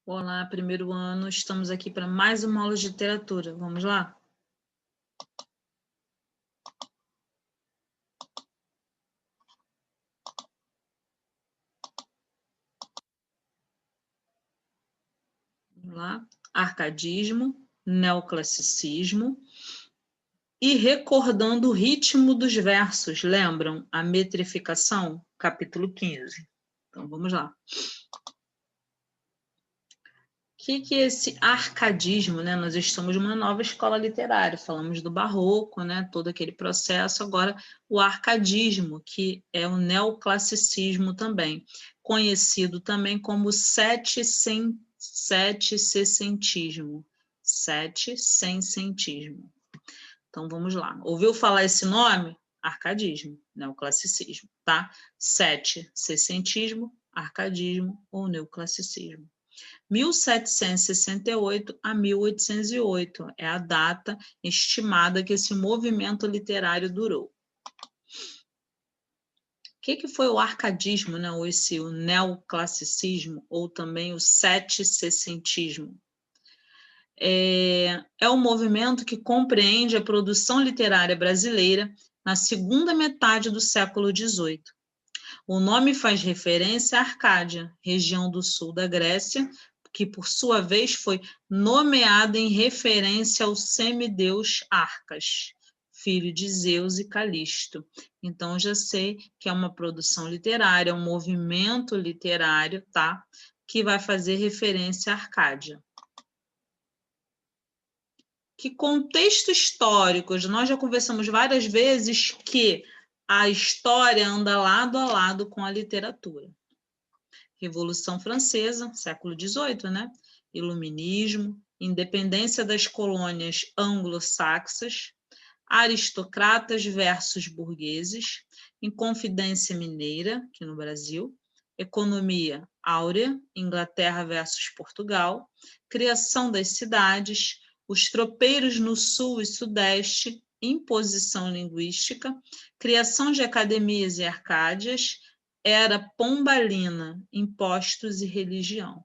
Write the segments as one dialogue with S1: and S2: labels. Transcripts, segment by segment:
S1: Olá, primeiro ano, estamos aqui para mais uma aula de literatura. Vamos lá? Vamos lá. Arcadismo, neoclassicismo e recordando o ritmo dos versos. Lembram? A metrificação, capítulo 15. Então, vamos lá. O que é esse arcadismo, né? Nós estamos numa nova escola literária, falamos do barroco, né? Todo aquele processo, agora o arcadismo, que é o neoclassicismo também, conhecido também como setecentismo. Setecentismo. Então vamos lá. Ouviu falar esse nome? Arcadismo, neoclassicismo, tá? Setecentismo, arcadismo ou neoclassicismo. 1768 a 1808 é a data estimada que esse movimento literário durou. O que foi o arcadismo, né? Ou o neoclassicismo, ou também o setecentismo? É um movimento que compreende a produção literária brasileira na segunda metade do século XVIII. O nome faz referência à Arcádia, região do sul da Grécia, que, por sua vez, foi nomeada em referência ao semideus Arcas, filho de Zeus e Calisto. Então, já sei que é uma produção literária, um movimento literário, tá? Que vai fazer referência à Arcádia. Que contexto histórico? Nós já conversamos várias vezes que a história anda lado a lado com a literatura. Revolução Francesa, século XVIII, né? Iluminismo, independência das colônias anglo-saxas, aristocratas versus burgueses, Inconfidência Mineira, aqui no Brasil, economia áurea, Inglaterra versus Portugal, criação das cidades, os tropeiros no sul e sudeste, imposição linguística, criação de academias e arcádias, era pombalina, impostos e religião.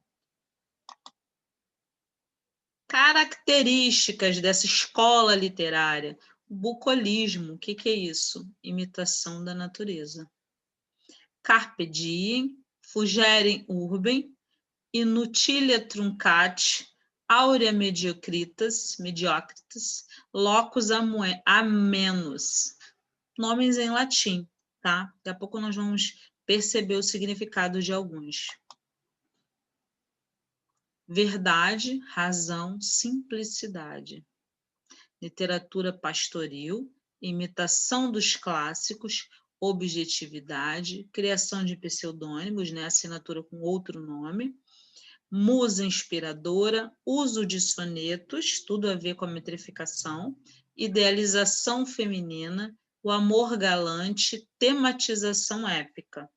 S1: Características dessa escola literária. O bucolismo, o que é isso? Imitação da natureza. Carpe diem, fugerem urbem, inutilia truncat, aurea mediocritas, locus amenus. Nomes em latim, tá? Daqui a pouco nós vamos perceber o significado de alguns. Verdade, razão, simplicidade. Literatura pastoril, imitação dos clássicos, objetividade, criação de pseudônimos, né? Assinatura com outro nome, musa inspiradora, uso de sonetos, tudo a ver com a metrificação, idealização feminina, o amor galante, tematização épica.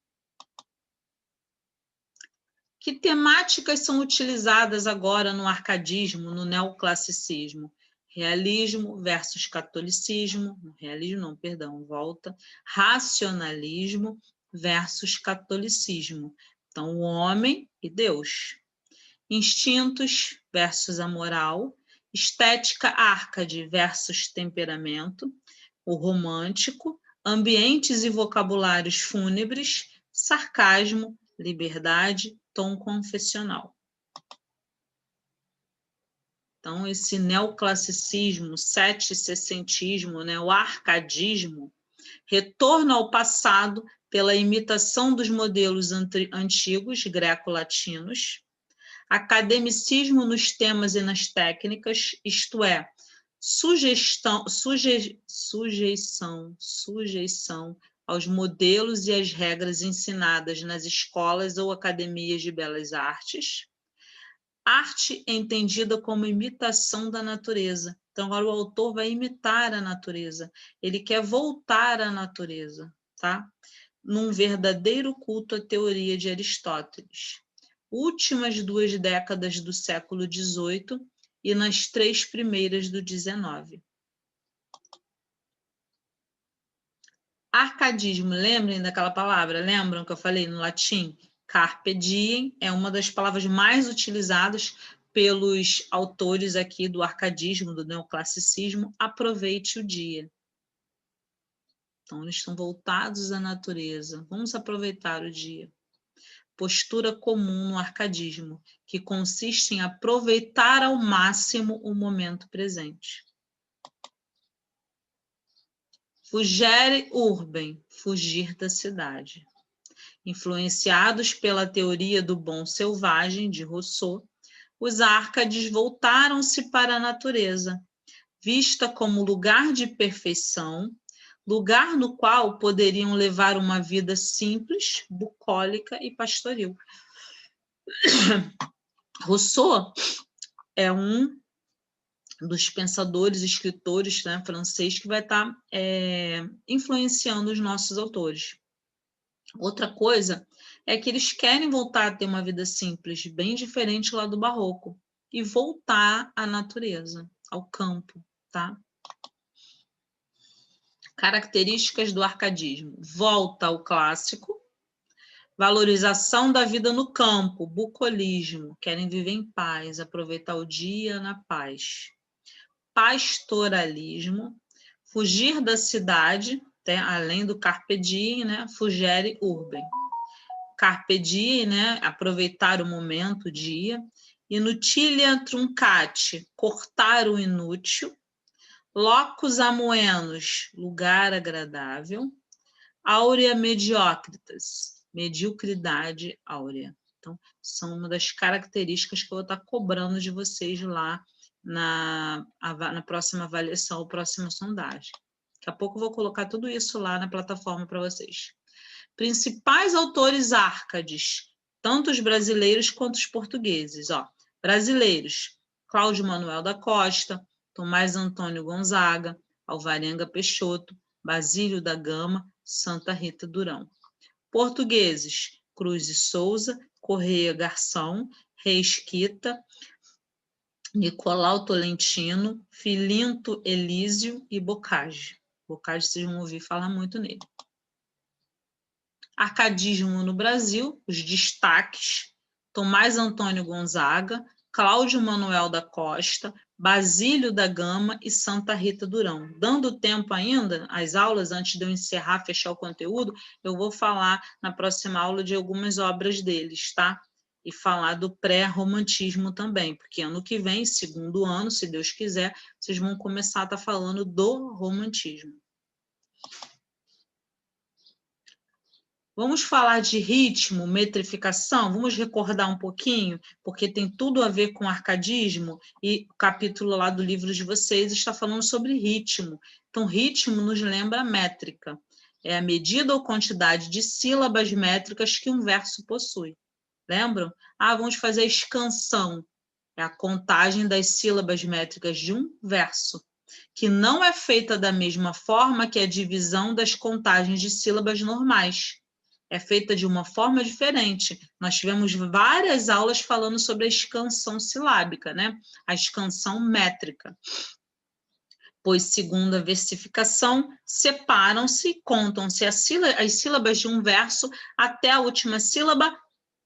S1: Que temáticas são utilizadas agora no arcadismo, no neoclassicismo? Realismo versus catolicismo, realismo não, perdão, volta, racionalismo versus catolicismo. Então, o homem e Deus. Instintos versus a moral, estética arcade versus temperamento, o romântico, ambientes e vocabulários fúnebres, sarcasmo, liberdade, tom confessional. Então, esse neoclassicismo, setecentismo, né, o arcadismo, retorna ao passado pela imitação dos modelos antigos greco-latinos, academicismo nos temas e nas técnicas, isto é, sujeição aos modelos e às regras ensinadas nas escolas ou academias de belas artes. Arte entendida como imitação da natureza. Então, agora o autor vai imitar a natureza. Ele quer voltar à natureza, tá? Num verdadeiro culto à teoria de Aristóteles. Últimas 2 décadas do século XVIII e nas 3 primeiras do XIX. Arcadismo, lembrem daquela palavra? Lembram que eu falei no latim? Carpe diem é uma das palavras mais utilizadas pelos autores aqui do arcadismo, do neoclassicismo. Aproveite o dia. Então, eles estão voltados à natureza. Vamos aproveitar o dia. Postura comum no arcadismo, que consiste em aproveitar ao máximo o momento presente. Fugere urbem, fugir da cidade. Influenciados pela teoria do bom selvagem, de Rousseau, os árcades voltaram-se para a natureza, vista como lugar de perfeição, lugar no qual poderiam levar uma vida simples, bucólica e pastoril. Rousseau é um dos pensadores, escritores, né, francês, que vai estar influenciando os nossos autores. Outra coisa é que eles querem voltar a ter uma vida simples, bem diferente lá do barroco, e voltar à natureza, ao campo, tá? Características do arcadismo: volta ao clássico, valorização da vida no campo, bucolismo, querem viver em paz, aproveitar o dia na paz. Pastoralismo, fugir da cidade, além do carpe diem, né? Fugere urbem. Carpe diem, né? Aproveitar o momento, o dia. Inutilia truncate, cortar o inútil. Locus amoenos, lugar agradável. Áurea mediocritas, mediocridade áurea. Então, são uma das características que eu vou estar cobrando de vocês lá na próxima avaliação, ou próxima sondagem. Daqui a pouco eu vou colocar tudo isso lá na plataforma para vocês. Principais autores árcades, tanto os brasileiros quanto os portugueses. Ó, brasileiros: Cláudio Manuel da Costa, Tomás Antônio Gonzaga, Alvarenga Peixoto, Basílio da Gama, Santa Rita Durão. Portugueses: Cruz e Souza, Correia Garção, Reis Quita, Nicolau Tolentino, Filinto Elísio e Bocage. Bocage vocês vão ouvir falar muito nele. Arcadismo no Brasil, os destaques: Tomás Antônio Gonzaga, Cláudio Manuel da Costa, Basílio da Gama e Santa Rita Durão. Dando tempo ainda, as aulas, antes de eu encerrar, fechar o conteúdo, eu vou falar na próxima aula de algumas obras deles, tá? E falar do pré-romantismo também, porque ano que vem, segundo ano, se Deus quiser, vocês vão começar a estar falando do romantismo. Vamos falar de ritmo, metrificação? Vamos recordar um pouquinho, porque tem tudo a ver com arcadismo, e o capítulo lá do livro de vocês está falando sobre ritmo. Então, ritmo nos lembra métrica. É a medida ou quantidade de sílabas métricas que um verso possui. Lembram? Vamos fazer a escansão. É a contagem das sílabas métricas de um verso, que não é feita da mesma forma que a divisão das contagens de sílabas normais. É feita de uma forma diferente. Nós tivemos várias aulas falando sobre a escansão silábica, né? A escansão métrica. Pois, segundo a versificação, separam-se e contam-se as sílabas de um verso até a última sílaba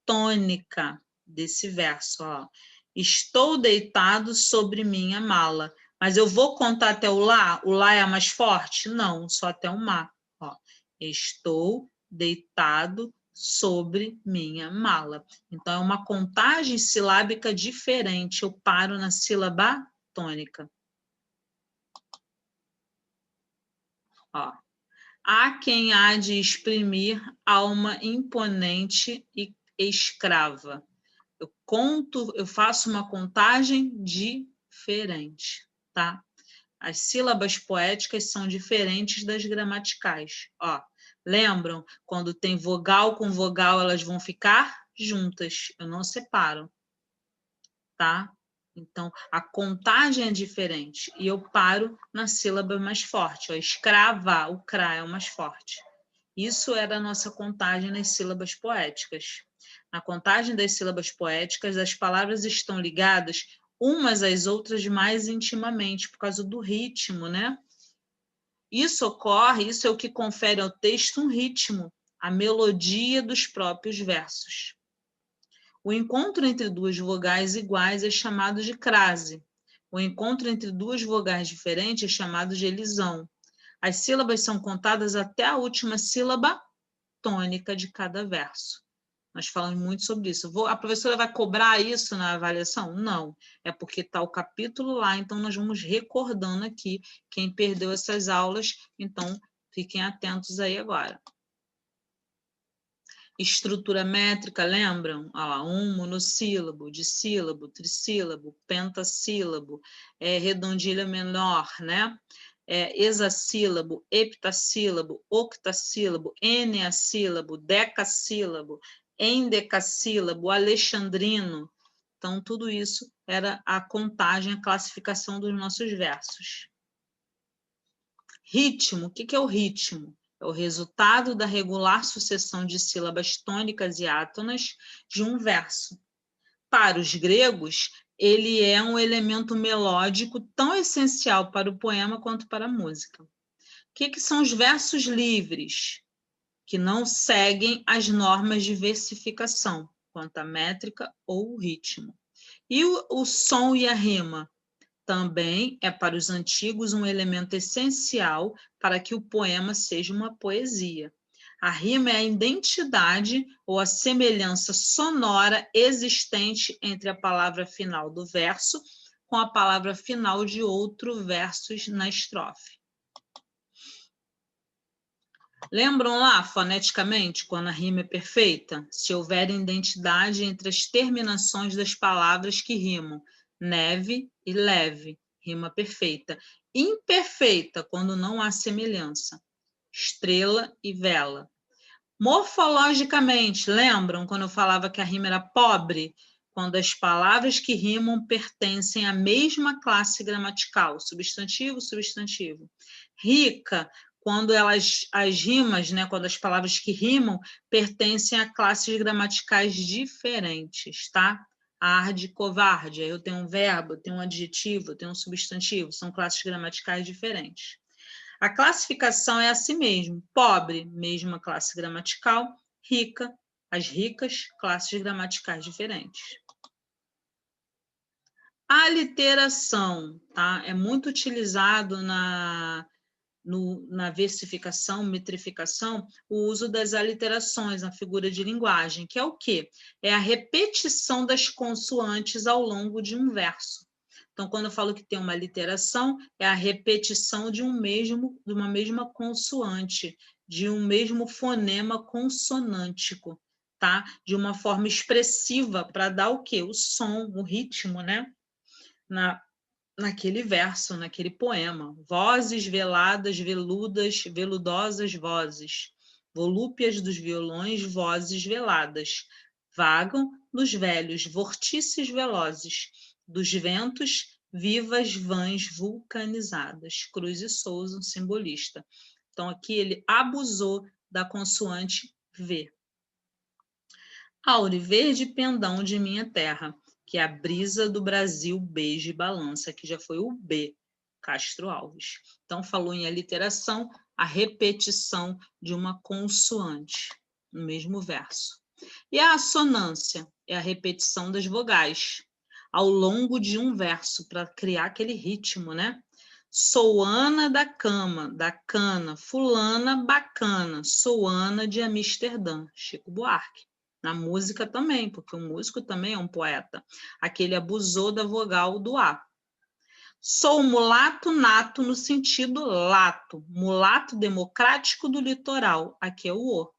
S1: tônica desse verso. Ó. Estou deitado sobre minha mala. Mas eu vou contar até o lá? O lá é a mais forte? Não, só até o má. Ó. Estou deitado sobre minha mala. Então, é uma contagem silábica diferente. Eu paro na sílaba tônica. Ó. Há quem há de exprimir alma imponente e escrava. Eu faço uma contagem diferente, tá? As sílabas poéticas são diferentes das gramaticais. Ó, lembram? Quando tem vogal com vogal, elas vão ficar juntas, eu não separo, tá? Então, a contagem é diferente e eu paro na sílaba mais forte. Ó, escrava, o cra é o mais forte. Isso era a nossa contagem nas sílabas poéticas. Na contagem das sílabas poéticas, as palavras estão ligadas umas às outras mais intimamente, por causa do ritmo, né? Isso é o que confere ao texto um ritmo, a melodia dos próprios versos. O encontro entre duas vogais iguais é chamado de crase. O encontro entre duas vogais diferentes é chamado de elisão. As sílabas são contadas até a última sílaba tônica de cada verso. Nós falamos muito sobre isso. A professora vai cobrar isso na avaliação? Não. É porque está o capítulo lá, então nós vamos recordando aqui. Quem perdeu essas aulas, então fiquem atentos aí agora. Estrutura métrica, lembram? Olha lá, monossílabo, dissílabo, trissílabo, pentassílabo, redondilha menor, né? Hexassílabo, heptassílabo, octassílabo, eneassílabo, decassílabo, endecassílabo, alexandrino. Então, tudo isso era a contagem, a classificação dos nossos versos. Ritmo, o que é o ritmo? É o resultado da regular sucessão de sílabas tônicas e átonas de um verso. Para os gregos, ele é um elemento melódico tão essencial para o poema quanto para a música. O que são os versos livres? Que não seguem as normas de versificação, quanto à métrica ou o ritmo. E o som e a rima? Também é para os antigos um elemento essencial para que o poema seja uma poesia. A rima é a identidade ou a semelhança sonora existente entre a palavra final do verso com a palavra final de outro verso na estrofe. Lembram lá, foneticamente, quando a rima é perfeita? Se houver identidade entre as terminações das palavras que rimam, neve e leve, rima perfeita. Imperfeita, quando não há semelhança, estrela e vela. Morfologicamente, lembram quando eu falava que a rima era pobre? Quando as palavras que rimam pertencem à mesma classe gramatical, substantivo, substantivo. Rica, quando as rimas, né, quando as palavras que rimam pertencem a classes gramaticais diferentes, tá? Arde, covarde, aí eu tenho um verbo, eu tenho um adjetivo, eu tenho um substantivo, são classes gramaticais diferentes. A classificação é assim mesmo: pobre, mesma classe gramatical; rica, as ricas, classes gramaticais diferentes. A aliteração, tá? É muito utilizado na versificação, metrificação, o uso das aliterações na figura de linguagem, que é o quê? É a repetição das consoantes ao longo de um verso. Então, quando eu falo que tem uma aliteração, é a repetição de uma mesma consoante, de um mesmo fonema consonântico, tá? De uma forma expressiva para dar o quê? O som, o ritmo, né? Naquele verso, naquele poema. Vozes veladas, veludas, veludosas vozes. Volúpias dos violões, vozes veladas. Vagam nos velhos vortices velozes. Dos ventos, vivas vãs vulcanizadas. Cruz e Souza, um simbolista. Então, aqui ele abusou da consoante V. Auriverde pendão de minha terra, que a brisa do Brasil beija e balança, que já foi o B, Castro Alves. Então, falou em aliteração, a repetição de uma consoante no mesmo verso. E a assonância é a repetição das vogais ao longo de um verso, para criar aquele ritmo, né? Sou Ana da cama, da cana, fulana bacana, sou Ana de Amsterdã, Chico Buarque. Na música também, porque o músico também é um poeta. Aquele abusou da vogal do A. Sou mulato nato no sentido lato, mulato democrático do litoral. Aqui é o O,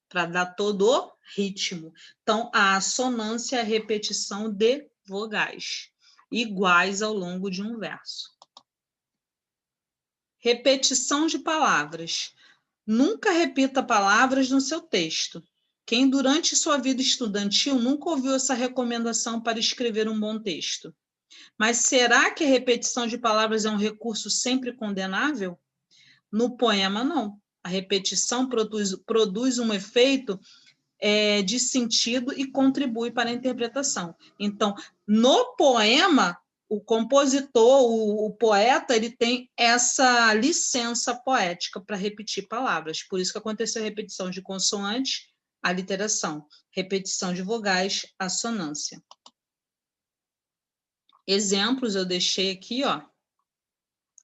S1: para dar todo o ritmo. Então, a assonância é a repetição de vogais, iguais ao longo de um verso. Repetição de palavras. Nunca repita palavras no seu texto. Quem, durante sua vida estudantil, nunca ouviu essa recomendação para escrever um bom texto? Mas será que a repetição de palavras é um recurso sempre condenável? No poema, não. A repetição produz um efeito de sentido e contribui para a interpretação. Então, no poema, o compositor, o poeta, ele tem essa licença poética para repetir palavras. Por isso que aconteceu a repetição de consoante aliteração, repetição de vogais, assonância. Exemplos eu deixei aqui, ó.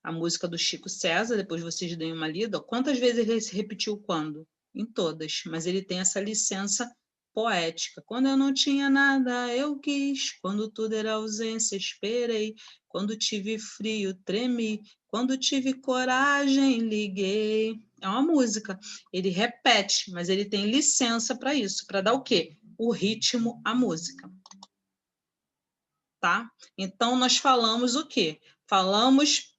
S1: A música do Chico César, depois vocês deem uma lida. Quantas vezes ele se repetiu quando? Em todas, mas ele tem essa licença poética. Quando eu não tinha nada, eu quis. Quando tudo era ausência, esperei. Quando tive frio, tremi. Quando tive coragem, liguei. É uma música. Ele repete, mas ele tem licença para isso, para dar o quê? O ritmo à música. Tá? Então, nós falamos o quê? Falamos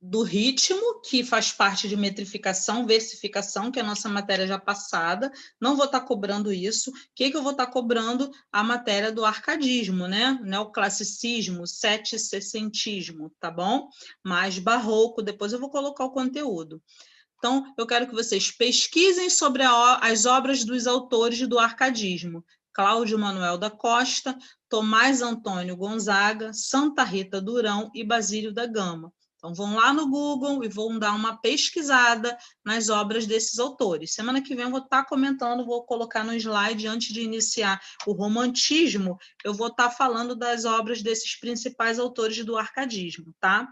S1: do ritmo, que faz parte de metrificação, versificação, que é a nossa matéria já passada. Não vou estar cobrando isso. O que eu vou estar cobrando? A matéria do arcadismo, né? Neoclassicismo, setecentismo, tá bom? Mais barroco, depois eu vou colocar o conteúdo. Então, eu quero que vocês pesquisem sobre as obras dos autores do arcadismo. Cláudio Manuel da Costa, Tomás Antônio Gonzaga, Santa Rita Durão e Basílio da Gama. Então, vão lá no Google e vão dar uma pesquisada nas obras desses autores. Semana que vem eu vou estar comentando, vou colocar no slide, antes de iniciar o romantismo, eu vou estar falando das obras desses principais autores do arcadismo, tá?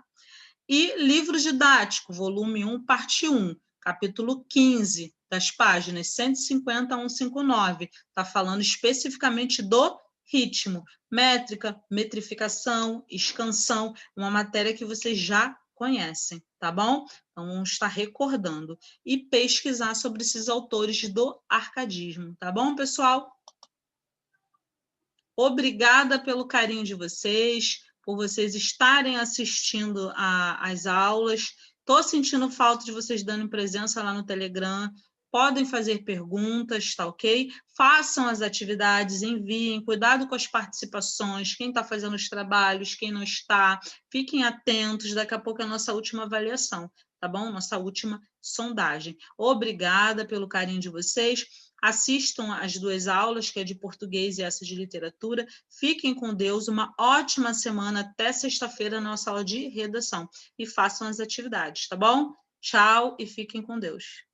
S1: E livro didático, volume 1, parte 1, capítulo 15, das páginas 150 a 159. Está falando especificamente do ritmo, métrica, metrificação, escansão, uma matéria que vocês já conhecem, tá bom? Então, vamos estar recordando. E pesquisar sobre esses autores do arcadismo, tá bom, pessoal? Obrigada pelo carinho de vocês, por vocês estarem assistindo às aulas. Estou sentindo falta de vocês dando presença lá no Telegram. Podem fazer perguntas, tá ok? Façam as atividades, enviem, cuidado com as participações, quem está fazendo os trabalhos, quem não está. Fiquem atentos, daqui a pouco é a nossa última avaliação, tá bom? Nossa última sondagem. Obrigada pelo carinho de vocês. Assistam as 2 aulas, que é de português e essa de literatura. Fiquem com Deus, uma ótima semana até sexta-feira na nossa aula de redação. E façam as atividades, tá bom? Tchau e fiquem com Deus.